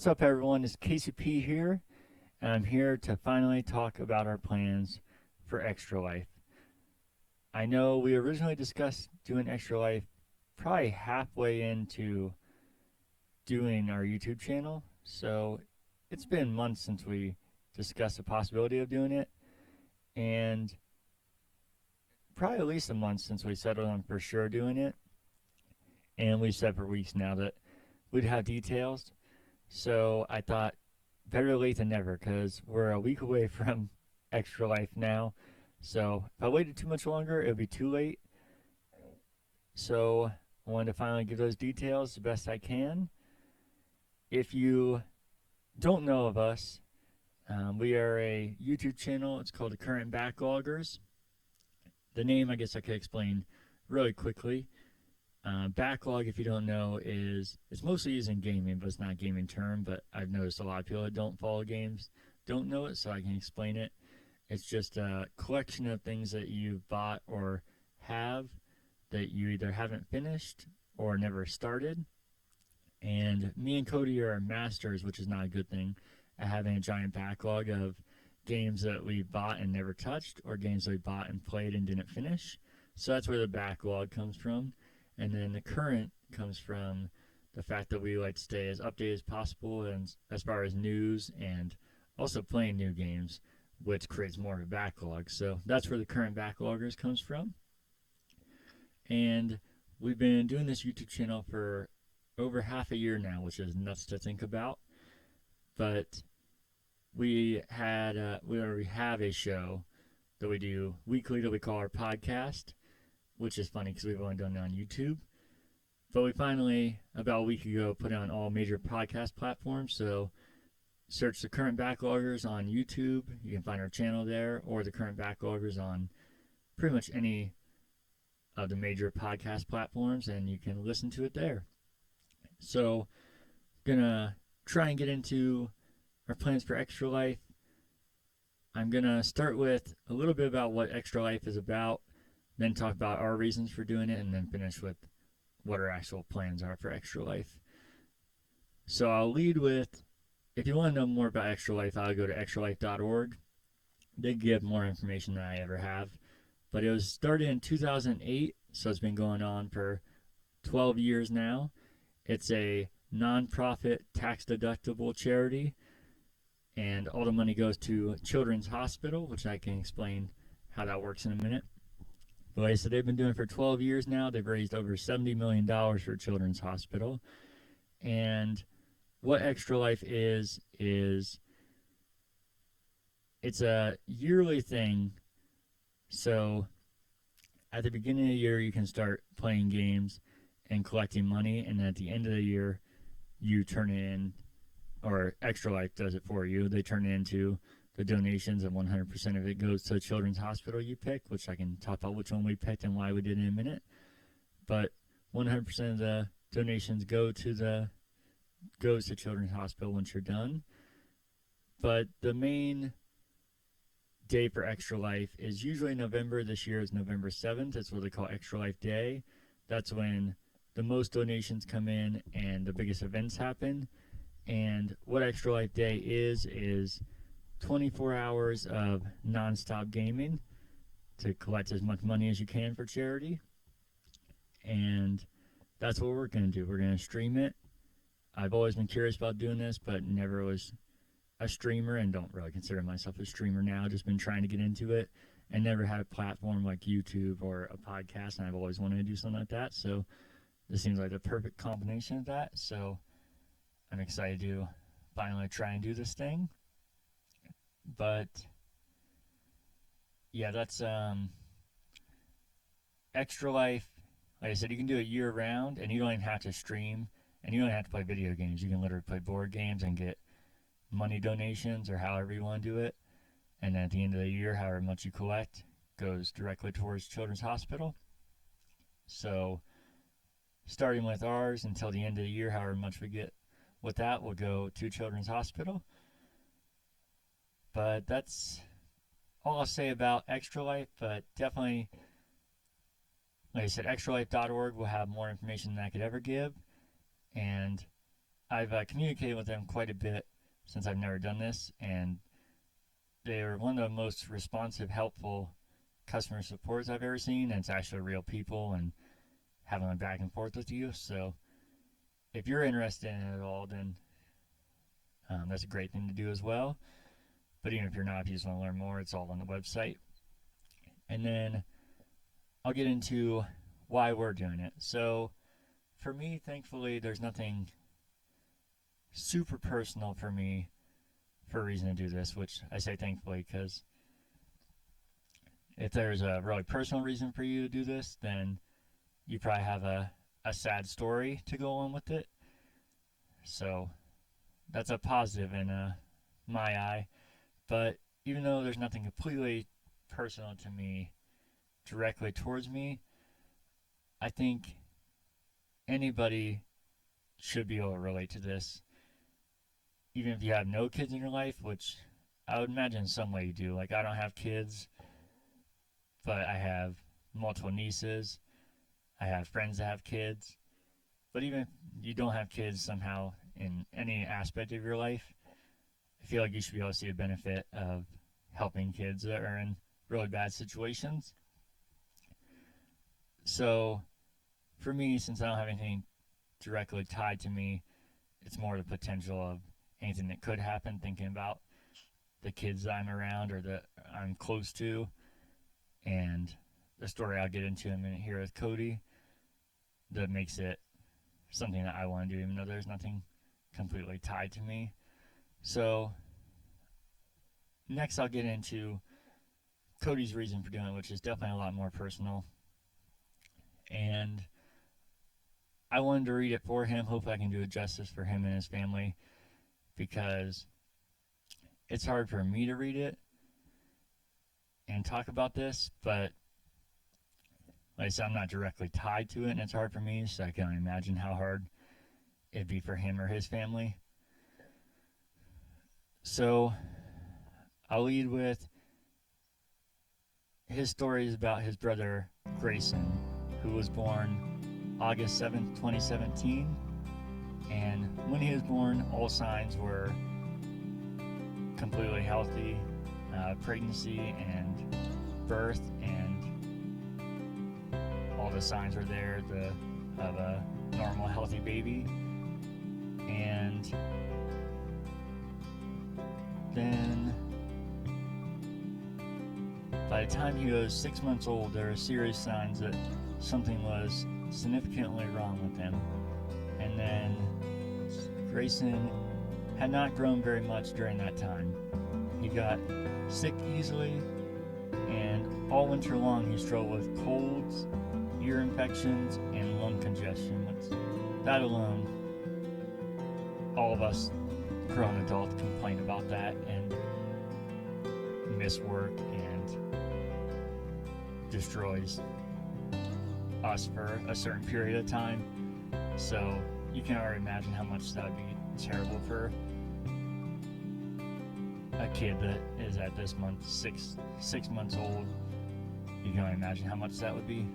What's up, everyone? It's KCP here, and I'm here to finally talk about our plans for Extra Life. I know we originally discussed doing Extra Life probably halfway into doing our YouTube channel, so it's been months since we discussed the possibility of doing it, and probably at least a month since we settled on for sure doing it, and we said for weeks now that we'd have details. So I thought better late than never because we're a week away from Extra Life now. So if I waited too much longer, it would be too late. So I wanted to finally give those details the best I can. If you don't know of us, we are a YouTube channel. It's called the Current Backloggers. The name, I guess I could explain really quickly. Backlog, if you don't know, is it's mostly used in gaming, but it's not a gaming term. But I've noticed a lot of people that don't follow games don't know it, so I can explain it. It's just a collection of things that you've bought or have that you either haven't finished or never started. And me and Cody are masters, which is not a good thing, at having a giant backlog of games that we bought and never touched, or games that we bought and played and didn't finish. So that's where the backlog comes from. And then the current comes from the fact that we like to stay as updated as possible and as far as news and also playing new games, which creates more of a backlog. So that's where the current backloggers comes from. And we've been doing this YouTube channel for over half a year now, which is nuts to think about. But we have a show that we do weekly that we call our podcast, which is funny because we've only done it on YouTube. But we finally, about a week ago, put it on all major podcast platforms. So search the Current Backloggers on YouTube. You can find our channel there, or the Current Backloggers on pretty much any of the major podcast platforms, and you can listen to it there. So, gonna try and get into our plans for Extra Life. I'm gonna start with a little bit about what Extra Life is about, then talk about our reasons for doing it, and then finish with what our actual plans are for Extra Life. So I'll lead with, if you want to know more about Extra Life, I'll go to extralife.org. They give more information than I ever have. But it was started in 2008, so it's been going on for 12 years now. It's a non-profit, tax-deductible charity, and all the money goes to Children's Hospital, which I can explain how that works in a minute. But like I said, they've been doing it for 12 years now. They've raised over $70 million for Children's Hospital. And what Extra Life is it's a yearly thing. So at the beginning of the year, you can start playing games and collecting money. And at the end of the year, you turn it in, or Extra Life does it for you. They turn it into the donations, and 100% of it goes to the Children's Hospital you picked, which I can talk about which one we picked and why we did in a minute. But 100% of the donations goes to Children's Hospital once you're done. But the main day for Extra Life is usually November. This year is November 7th. It's what they call Extra Life Day. That's when the most donations come in and the biggest events happen. And what Extra Life Day is 24 hours of non-stop gaming to collect as much money as you can for charity. And that's what we're going to do. We're going to stream it. I've always been curious about doing this, but never was a streamer and don't really consider myself a streamer now. Just been trying to get into it and never had a platform like YouTube or a podcast, and I've always wanted to do something like that. So this seems like the perfect combination of that. So I'm excited to finally try and do this thing. But yeah, that's Extra Life. Like I said, you can do it year round, and you don't even have to stream, and you don't have to play video games. You can literally play board games and get money donations or however you want to do it. And at the end of the year, however much you collect goes directly towards Children's Hospital. So starting with ours until the end of the year, however much we get with that will go to Children's Hospital. But that's all I'll say about Extra Life. But definitely, like I said, extralife.org will have more information than I could ever give. And I've communicated with them quite a bit since I've never done this, and they're one of the most responsive, helpful customer supports I've ever seen. And it's actually real people and having a back and forth with you. So if you're interested in it at all, then that's a great thing to do as well. But even if you're not, if you just want to learn more, it's all on the website. And then I'll get into why we're doing it. So for me, thankfully, there's nothing super personal for me for a reason to do this, which I say thankfully because if there's a really personal reason for you to do this, then you probably have a sad story to go on with it. So that's a positive in my eye. But even though there's nothing completely personal to me directly towards me, I think anybody should be able to relate to this. Even if you have no kids in your life, which I would imagine in some way you do. Like, I don't have kids, but I have multiple nieces. I have friends that have kids. But even if you don't have kids somehow in any aspect of your life, I feel like you should be able to see a benefit of helping kids that are in really bad situations. So, for me, since I don't have anything directly tied to me, it's more the potential of anything that could happen, thinking about the kids that I'm around or that I'm close to, and the story I'll get into in a minute here with Cody that makes it something that I want to do, even though there's nothing completely tied to me. So, next I'll get into Cody's reason for doing it, which is definitely a lot more personal. And I wanted to read it for him. Hopefully, I can do it justice for him and his family because it's hard for me to read it and talk about this, but like I said, I'm not directly tied to it, and it's hard for me, so I can only imagine how hard it'd be for him or his family. So I'll lead with his story is about his brother Grayson, who was born August 7th, 2017. And when he was born, all signs were completely healthy. Pregnancy and birth, and all the signs were there of a normal, healthy baby. And then by the time he was 6 months old, there were serious signs that something was significantly wrong with him. And then Grayson had not grown very much during that time. He got sick easily, and all winter long he struggled with colds, ear infections, and lung congestion. That alone, all of us grown adults complain about that and miss work and destroys us for a certain period of time. So you can already imagine how much that would be terrible for a kid that is at this month six months old. You can only imagine how much that would be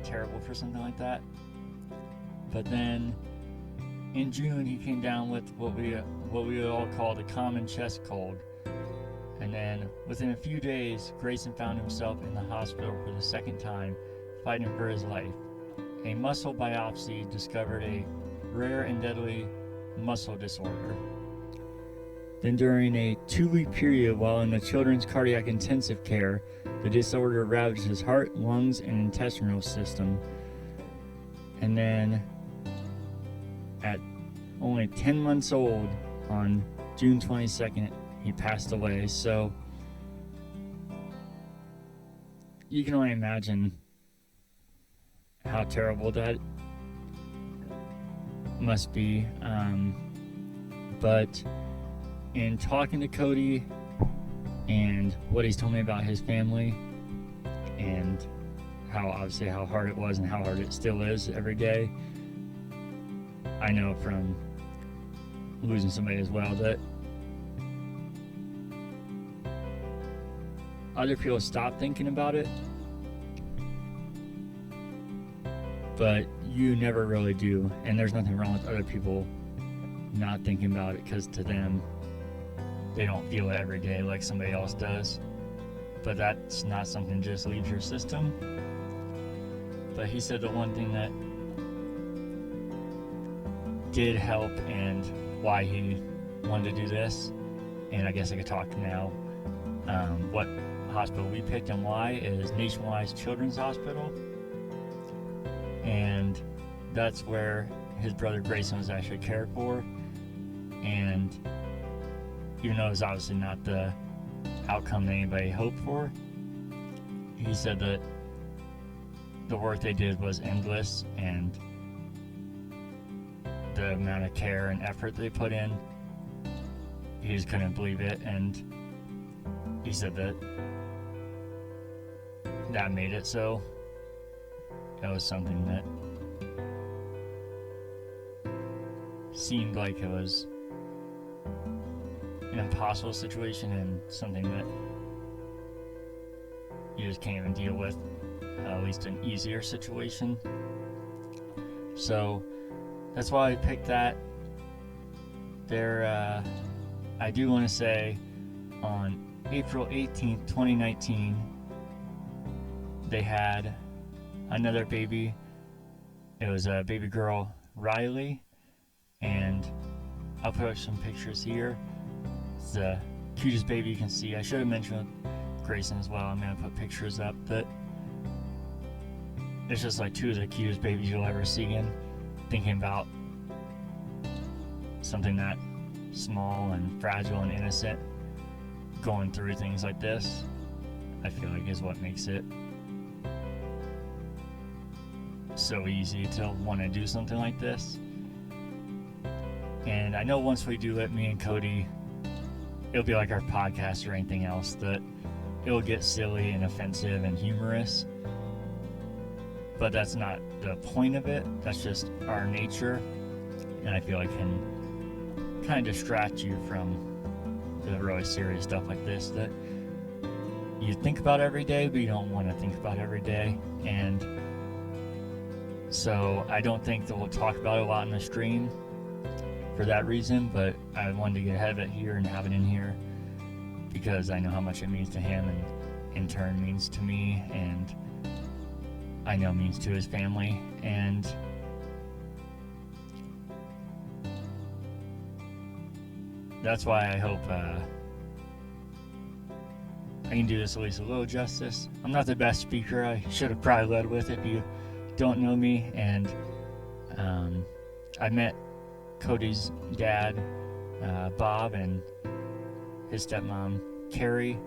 terrible for something like that. But then in June he came down with what we would all call the common chest cold. And then within a few days, Grayson found himself in the hospital for the second time, fighting for his life. A muscle biopsy discovered a rare and deadly muscle disorder. Then during a 2-week period while in the children's cardiac intensive care, the disorder ravaged his heart, lungs, and intestinal system. And then at only 10 months old, on June 22nd, he passed away. So you can only imagine how terrible that must be. But in talking to Cody and what he's told me about his family and how hard it was and how hard it still is every day, I know from losing somebody as well that other people stop thinking about it, but you never really do. And there's nothing wrong with other people not thinking about it because to them, they don't feel it every day like somebody else does. But that's not something that just leaves your system. But he said the one thing that did help and why he wanted to do this, and I guess I could talk now, what hospital we picked and why is Nationwide Children's Hospital. And that's where his brother Grayson was actually cared for. And even though it was obviously not the outcome that anybody hoped for, he said that the work they did was endless, and the amount of care and effort they put in, he just couldn't believe it. And he said that made it so. That was something that seemed like it was an impossible situation and something that you just can't even deal with, at least an easier situation. So that's why I picked that. There, I do want to say on April 18th, 2019, they had another baby. It was a baby girl, Riley, and I'll put some pictures here. It's the cutest baby you can see. I should have mentioned Grayson as well. I'm going to put pictures up, but it's just like two of the cutest babies you'll ever see. And thinking about something that small and fragile and innocent going through things like this, I feel like is what makes it so easy to want to do something like this. And I know once we do it, me and Cody, it'll be like our podcast or anything else, that it'll get silly and offensive and humorous. But that's not the point of it. That's just our nature. And I feel like can kind of distract you from the really serious stuff like this that you think about every day, but you don't want to think about every day. And so I don't think that we'll talk about it a lot in the stream for that reason, but I wanted to get ahead of it here and have it in here because I know how much it means to him, and in turn means to me, and I know means to his family. And that's why I hope I can do this at least a little justice. I'm not the best speaker. I should have probably led with it if you don't know me. And I met Cody's dad, Bob, and his stepmom, Carrie,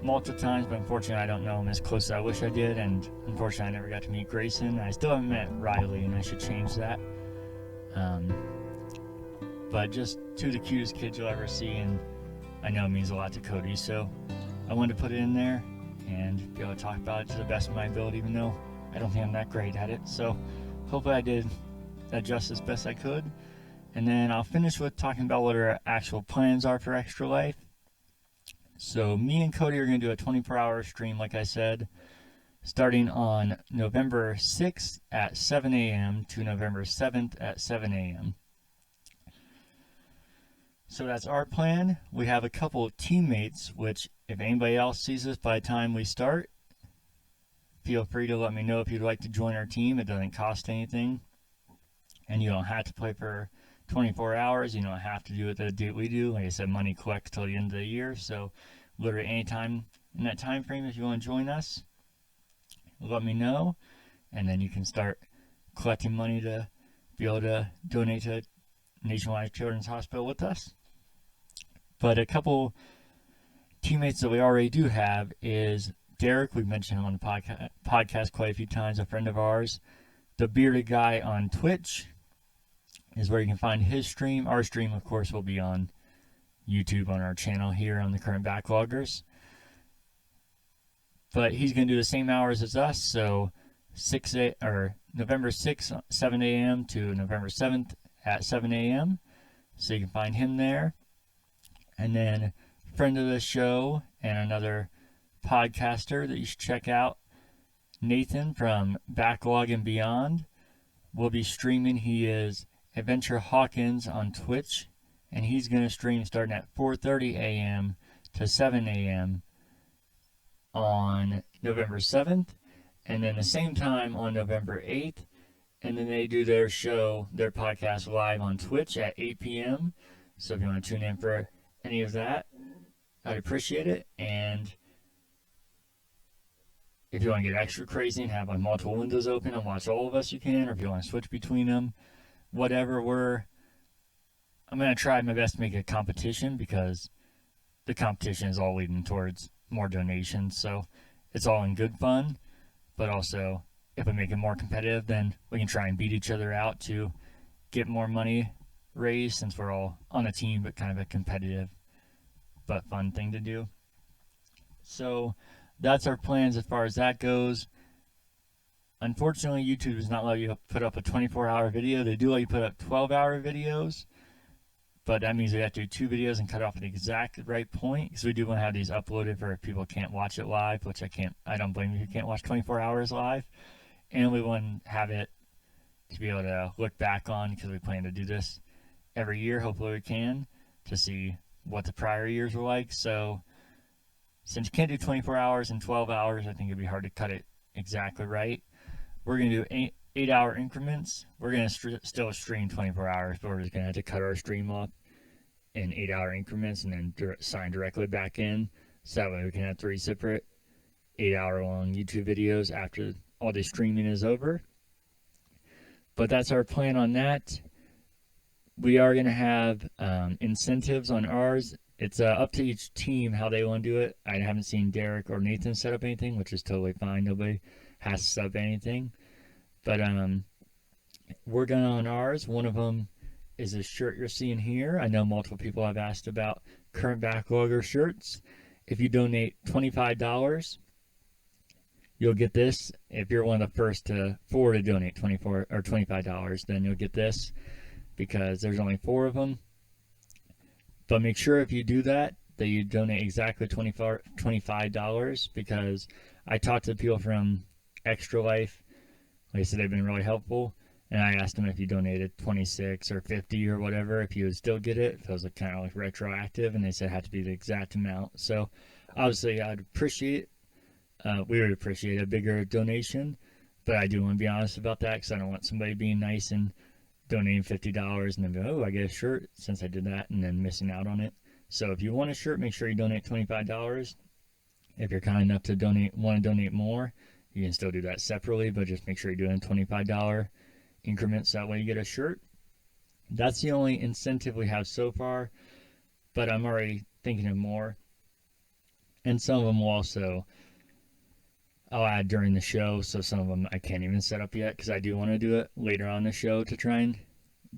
multiple times, but unfortunately I don't know him as close as I wish I did, and unfortunately I never got to meet Grayson. I still haven't met Riley, and I should change that. But just two of the cutest kids you'll ever see, and I know it means a lot to Cody, so I wanted to put it in there and be able to talk about it to the best of my ability, even though I don't think I'm that great at it. So hopefully I did adjust as best I could. And then I'll finish with talking about what our actual plans are for Extra Life. So me and Cody are going to do a 24-hour stream, like I said, starting on November 6th at 7 a.m. to November 7th at 7 a.m. So that's our plan. We have a couple of teammates, which if anybody else sees this by the time we start, feel free to let me know if you'd like to join our team. It doesn't cost anything, and you don't have to play for 24 hours. You don't have to do it the date we do. Like I said, money collects till the end of the year, so literally any time in that time frame, if you want to join us, let me know, and then you can start collecting money to be able to donate to Nationwide Children's Hospital with us. But a couple teammates that we already do have is Derek. We've mentioned him on the podcast quite a few times, a friend of ours. The Bearded Guy on Twitch is where you can find his stream. Our stream, of course, will be on YouTube on our channel here on the Current Backloggers. But he's going to do the same hours as us, so November 6th, 7 a.m. to November 7th at 7 a.m. So you can find him there. And then friend of the show and another podcaster that you should check out, Nathan from Backlog and Beyond, will be streaming. He is Adventure Hawkins on Twitch, and he's going to stream starting at 4:30 a.m. to 7 a.m. on November 7th, and then the same time on November 8th. And then they do their show, their podcast live on Twitch at 8 p.m. So if you want to tune in for any of that, I'd appreciate it. And if you want to get extra crazy and have like multiple windows open and watch all of us, you can. Or if you want to switch between them, whatever. I'm going to try my best to make it a competition, because the competition is all leading towards more donations. So it's all in good fun, but also if we make it more competitive, then we can try and beat each other out to get more money raised, since we're all on a team, but kind of a competitive but fun thing to do. So that's our plans as far as that goes. Unfortunately, YouTube does not let you put up a 24-hour video. They do let you put up 12-hour videos, but that means we have to do 2 videos and cut off at the exact right point, because we do want to have these uploaded for if people can't watch it live, which I don't blame you if you can't watch 24 hours live. And we want to have it to be able to look back on, because we plan to do this every year. Hopefully we can, to see what the prior years were like. So since you can't do 24 hours and 12 hours, I think it'd be hard to cut it exactly right. We're going to do 8-hour increments. We're going to still stream 24 hours, but we're just going to have to cut our stream off in 8-hour increments and then sign directly back in. So that way we can have 3 separate 8-hour long YouTube videos after all the streaming is over. But that's our plan on that. We are going to have incentives on ours. It's up to each team how they want to do it. I haven't seen Derek or Nathan set up anything, which is totally fine. Nobody has to set up anything. But we're going on ours. One of them is this shirt you're seeing here. I know multiple people have asked about current backlogger shirts. If you donate $25, you'll get this. If you're one of the first 4 to donate $25, then you'll get this, because there's only 4 of them. But make sure if you do that you donate exactly $25, because I talked to people from Extra Life. Like I said, they've been really helpful, and I asked them if you donated 26 or 50 or whatever, if you would still get it, if it was kind of like retroactive, and they said it had to be the exact amount. So obviously we would appreciate a bigger donation, but I do want to be honest about that, because I don't want somebody being nice and donating $50 and then be, oh, I get a shirt since I did that, and then missing out on it. So if you want a shirt, make sure you donate $25. If you're kind enough to want to donate more, you can still do that separately, but just make sure you're doing $25 increments. That way you get a shirt. That's the only incentive we have so far, but I'm already thinking of more. And some of them I'll add during the show, so some of them I can't even set up yet, because I do want to do it later on the show to try and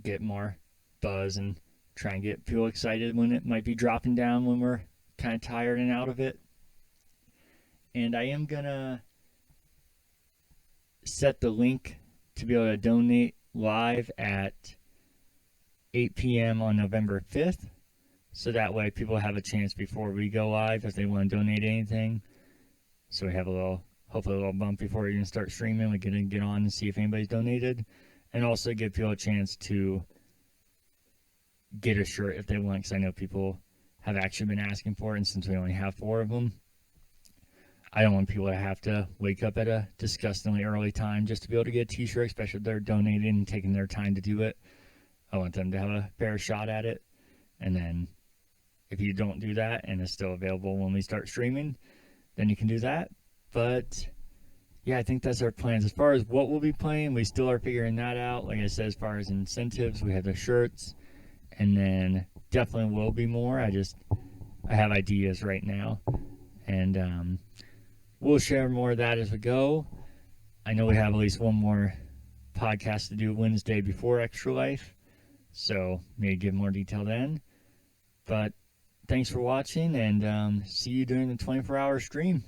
get more buzz and try and get people excited when it might be dropping down when we're kind of tired and out of it. And I am going to set the link to be able to donate live at 8 p.m. on November 5th, so that way people have a chance before we go live if they want to donate anything. So we have hopefully a little bump before we even start streaming. We can get on and see if anybody's donated, and also give people a chance to get a shirt if they want, because I know people have actually been asking for it, and since we only have 4 of them, I don't want people to have to wake up at a disgustingly early time just to be able to get a t-shirt, especially if they're donating and taking their time to do it. I want them to have a fair shot at it. And then if you don't do that and it's still available when we start streaming, then you can do that. But yeah, I think that's our plans. As far as what we'll be playing, we still are figuring that out. Like I said, as far as incentives, we have the shirts, and then definitely will be more. I have ideas right now, and we'll share more of that as we go. I know we have at least one more podcast to do Wednesday before Extra Life, so maybe give more detail then. But thanks for watching, and see you during the 24-hour stream.